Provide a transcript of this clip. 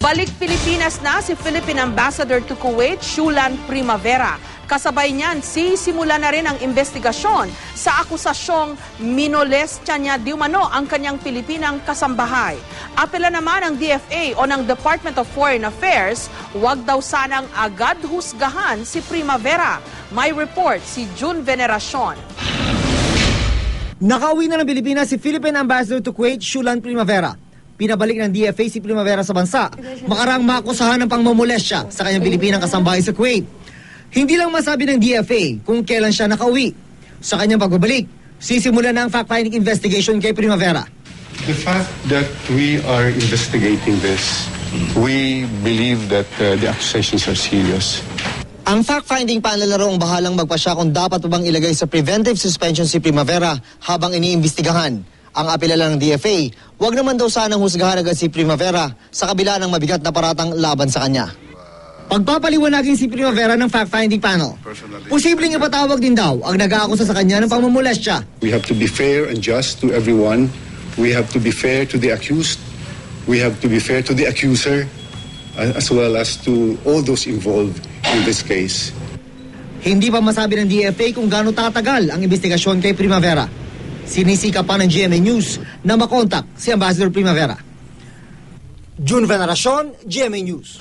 Balik Pilipinas na si Philippine Ambassador to Kuwait, Shulan Primavera. Kasabay niyan, sisimula na rin ang investigasyon sa akusasyong minolestya niya di umano ang kanyang Pilipinang kasambahay. Apela naman ng DFA o ng Department of Foreign Affairs, huwag daw sanang agad husgahan si Primavera. May report si June Veneracion. Nakauwi na ng Pilipinas si Philippine Ambassador to Kuwait, Shulan Primavera. Pinabalik ng DFA si Primavera sa bansa, makarang makusahan ng pangmomolestya sa kanyang Pilipinang kasambahay sa Kuwait. Hindi lang masabi ng DFA kung kailan siya nakauwi. Sa kanyang pagbabalik, sisimula na ang fact-finding investigation kay Primavera. The fact that we are investigating this, we believe that the accusations are serious. Ang fact-finding panel na raw ang bahalang magpasya kung dapat pa bang ilagay sa preventive suspension si Primavera habang iniimbestigahan. Ang apela lang ng DFA, wag naman daw sanang husgahan agad si Primavera sa kabila ng mabigat na paratang laban sa kanya. Pagpapaliwanagin si Primavera ng fact-finding panel, posibleng ipatawag din daw ang nag-aakusa sa kanya ng pangmomolestya. We have to be fair and just to everyone. We have to be fair to the accused. We have to be fair to the accuser, as well as to all those involved in this case. Hindi pa masabi ng DFA kung gaano tatagal ang investigasyon kay Primavera. Sinisika pa ng GMA News na makontak si Ambassador Primavera. June Veneracion, GMA News.